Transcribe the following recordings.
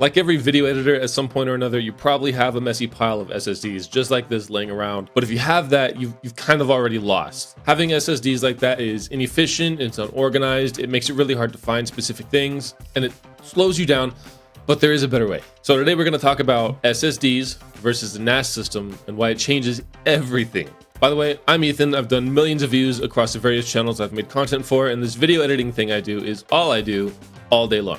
Like every video editor, at some point or another, you probably have a messy pile of SSDs just like this laying around. But if you have that, you've kind of already lost. Having SSDs like that is inefficient, it's unorganized, it makes it really hard to find specific things, and it slows you down, but there is a better way. So today we're going to talk about SSDs versus the NAS system and why it changes everything. By the way, I'm Ethan. I've done millions of views across the various channels I've made content for, and this video editing thing I do is all I do all day long.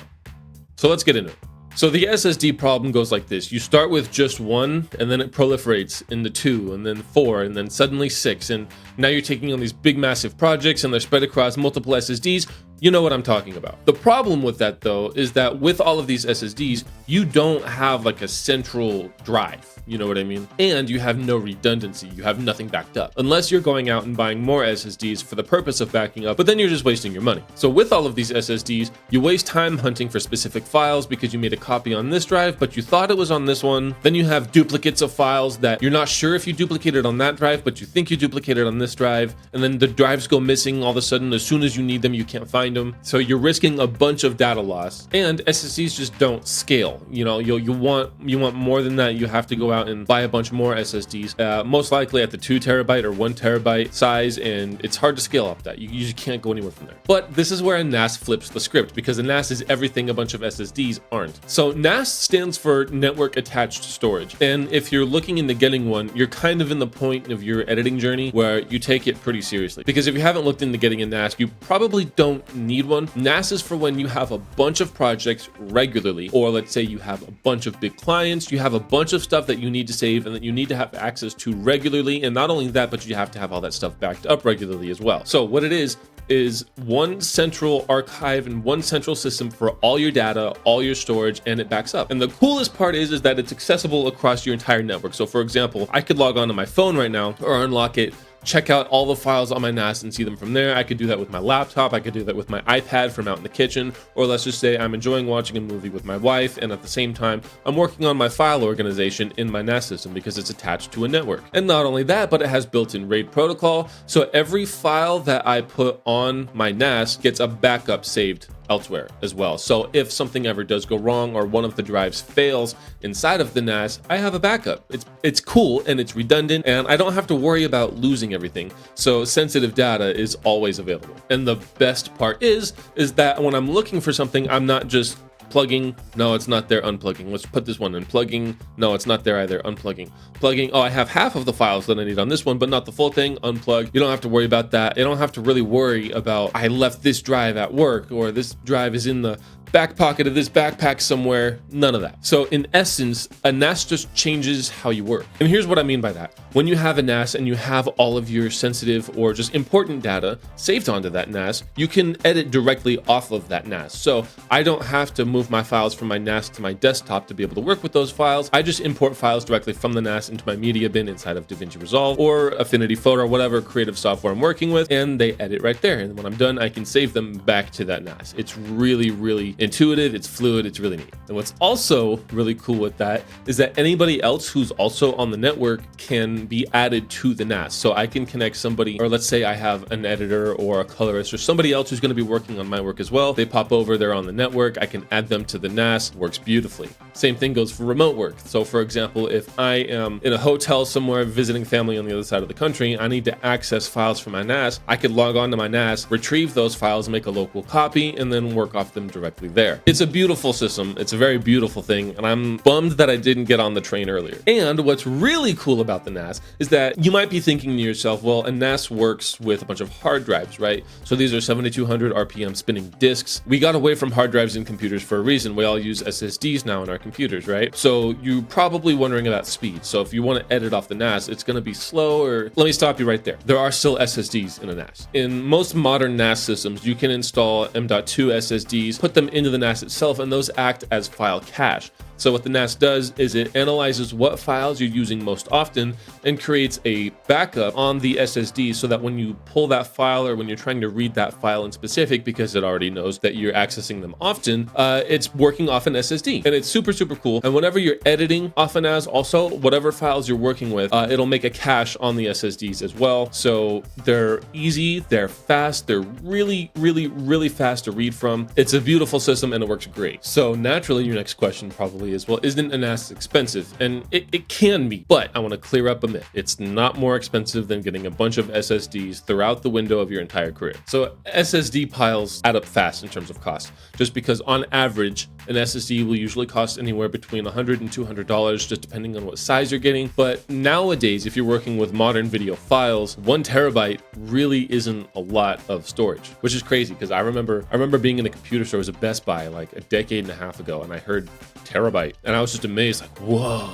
So let's get into it. So the SSD problem goes like this. You start with just one, and then it proliferates into 2, and then 4, and then suddenly 6, and now you're taking on these big massive projects and they're spread across multiple SSDs. You know what I'm talking about. The problem with that though is that with all of these SSDs, you don't have like a central drive. You know what I mean? And you have no redundancy. You have nothing backed up. Unless you're going out and buying more SSDs for the purpose of backing up, but then you're just wasting your money. So with all of these SSDs, you waste time hunting for specific files because you made a copy on this drive, but you thought it was on this one. Then you have duplicates of files that you're not sure if you duplicated on that drive, but you think you duplicated on this drive. And then the drives go missing all of a sudden. As soon as you need them, you can't find them. So you're risking a bunch of data loss, and SSDs just don't scale. You know, you want more than that. You have to go out and buy a bunch more SSDs, most likely at the 2 terabyte or 1 terabyte size, and it's hard to scale up that. You usually can't go anywhere from there. But this is where a NAS flips the script, because a NAS is everything a bunch of SSDs aren't. So NAS stands for network attached storage, and if you're looking into getting one, you're kind of in the point of your editing journey where you take it pretty seriously. Because if you haven't looked into getting a NAS, you probably don't need one. NAS is for when you have a bunch of projects regularly, or let's say you have a bunch of big clients, you have a bunch of stuff that you need to save and that you need to have access to regularly, and not only that, but you have to have all that stuff backed up regularly as well. So what it is one central archive and one central system for all your data, all your storage, and it backs up. And the coolest part is that it's accessible across your entire network. So for example, I could log on to my phone right now or unlock it, check out all the files on my NAS and see them from there. I could do that with my laptop. I could do that with my iPad from out in the kitchen. Or let's just say I'm enjoying watching a movie with my wife, and at the same time, I'm working on my file organization in my NAS system because it's attached to a network. And not only that, but it has built-in RAID protocol. So every file that I put on my NAS gets a backup saved elsewhere as well. So if something ever does go wrong or one of the drives fails inside of the NAS, I have a backup. It's cool and it's redundant, and I don't have to worry about losing everything. So sensitive data is always available. And the best part is that when I'm looking for something, I'm not just plugging, no, it's not there, unplugging. Let's put this one in, plugging, no, it's not there either, unplugging. Plugging, oh, I have half of the files that I need on this one, but not the full thing, unplug. You don't have to worry about that. You don't have to really worry about, I left this drive at work, or this drive is in the back pocket of this backpack somewhere. None of that. So in essence, a NAS just changes how you work. And here's what I mean by that. When you have a NAS and you have all of your sensitive or just important data saved onto that NAS, you can edit directly off of that NAS. So I don't have to move my files from my NAS to my desktop to be able to work with those files. I just import files directly from the NAS into my media bin inside of DaVinci Resolve or Affinity Photo or whatever creative software I'm working with, and they edit right there. And when I'm done, I can save them back to that NAS. It's really, really intuitive, it's fluid, it's really neat. And what's also really cool with that is that anybody else who's also on the network can be added to the NAS. So I can connect somebody, or let's say I have an editor or a colorist or somebody else who's going to be working on my work as well. They pop over, they're on the network, I can add them to the NAS, works beautifully. Same thing goes for remote work. So for example, if I am in a hotel somewhere visiting family on the other side of the country, I need to access files from my NAS, I could log on to my NAS, retrieve those files, make a local copy, and then work off them directly there. It's a beautiful system. It's a very beautiful thing, and I'm bummed that I didn't get on the train earlier. And what's really cool about the NAS is that you might be thinking to yourself, well, a NAS works with a bunch of hard drives, right? So these are 7200 RPM spinning disks. We got away from hard drives in computers for a reason. We all use SSDs now in our computers, right? So you're probably wondering about speed. So if you want to edit off the NAS, it's going to be slow, or let me stop you right there. There are still SSDs in a NAS. In most modern NAS systems, you can install M.2 SSDs, put them into the NAS itself, and those act as file cache. So what the NAS does is it analyzes what files you're using most often and creates a backup on the SSD so that when you pull that file or when you're trying to read that file in specific, because it already knows that you're accessing them often, it's working off an SSD. And it's super, super cool. And whenever you're editing off a NAS, also, whatever files you're working with, it'll make a cache on the SSDs as well. So they're easy, they're fast, they're really, really, really fast to read from. It's a beautiful system and it works great. So naturally, your next question probably is, well, isn't a NAS expensive? And it can be, but I want to clear up a myth. It's not more expensive than getting a bunch of SSDs throughout the window of your entire career. So SSD piles add up fast in terms of cost, just because on average, an SSD will usually cost anywhere between $100 and $200, just depending on what size you're getting. But nowadays, if you're working with modern video files, 1 terabyte really isn't a lot of storage, which is crazy because I remember being in a computer store, it was a Best Buy like a decade and a half ago, and I heard terabyte, and I was just amazed, like, whoa.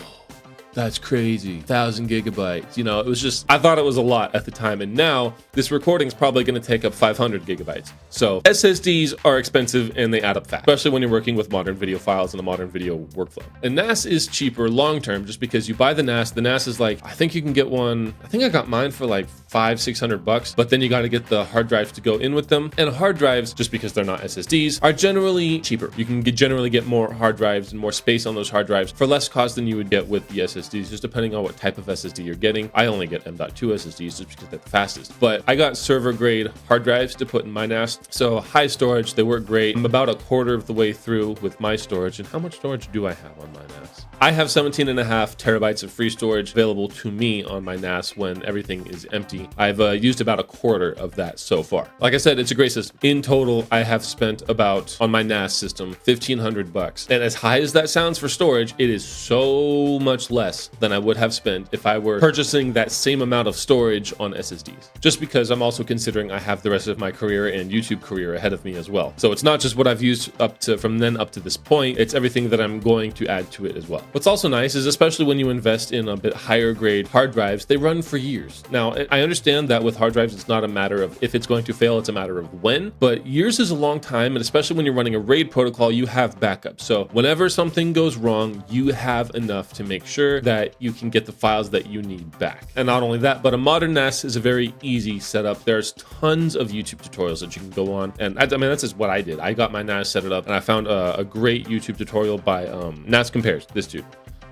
That's crazy. 1,000 gigabytes. You know, it was just, I thought it was a lot at the time. And now this recording is probably going to take up 500 gigabytes. So SSDs are expensive and they add up fast, especially when you're working with modern video files and a modern video workflow. And NAS is cheaper long-term just because you buy the NAS is like, I think you can get one. I think I got mine for like $500-600, but then you got to get the hard drives to go in with them. And hard drives, just because they're not SSDs, are generally cheaper. You can generally get more hard drives and more space on those hard drives for less cost than you would get with the SSDs, just depending on what type of SSD you're getting. I only get M.2 SSDs just because they're the fastest, but I got server grade hard drives to put in my NAS. So high storage, they work great. I'm about a quarter of the way through with my storage. And how much storage do I have on my NAS? I have 17.5 terabytes of free storage available to me on my NAS when everything is empty. I've used about a quarter of that so far. Like I said, it's a great system. In total, I have spent about, on my NAS system, $1,500. And as high as that sounds for storage, it is so much less than I would have spent if I were purchasing that same amount of storage on SSDs. Just because I'm also considering I have the rest of my career and YouTube career ahead of me as well. So it's not just what I've used up to from then up to this point, it's everything that I'm going to add to it as well. What's also nice is, especially when you invest in a bit higher grade hard drives, they run for years. Now, I understand that with hard drives, it's not a matter of if it's going to fail, it's a matter of when, but years is a long time. And especially when you're running a RAID protocol, you have backup. So whenever something goes wrong, you have enough to make sure that you can get the files that you need back. And not only that, but a modern NAS is a very easy setup. There's tons of YouTube tutorials that you can go on. And I mean, that's just what I did. I got my NAS set it up and I found a great YouTube tutorial by NAS Compares, this dude.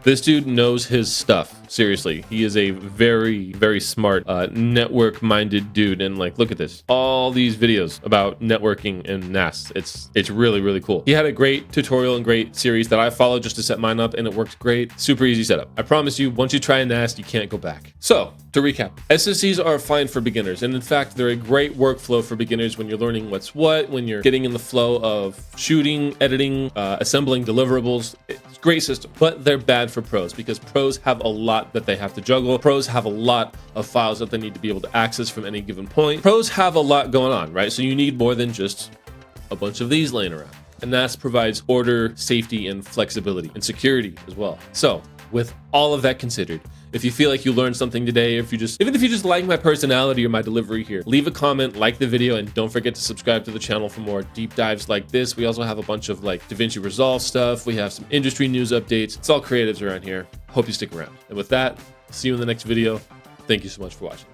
This dude knows his stuff. Seriously, he is a very, very smart, network-minded dude. And like, look at this, all these videos about networking and NAS. It's really, really cool. He had a great tutorial and great series that I followed just to set mine up, and it worked great. Super easy setup. I promise you, once you try a NAS, you can't go back. So to recap, SSDs are fine for beginners. And in fact, they're a great workflow for beginners when you're learning what's what, when you're getting in the flow of shooting, editing, assembling deliverables. It's a great system, but they're bad for pros because pros have a lot that they have to juggle. Pros have a lot of files that they need to be able to access from any given point. Pros have a lot going on, right? So you need more than just a bunch of these laying around. And NAS provides order, safety, and flexibility and security as well. So with all of that considered, if you feel like you learned something today, even if you just like my personality or my delivery here, leave a comment, like the video, and don't forget to subscribe to the channel for more deep dives like this. We also have a bunch of like DaVinci Resolve stuff. We have some industry news updates. It's all creatives around here. Hope you stick around. And with that, see you in the next video. Thank you so much for watching.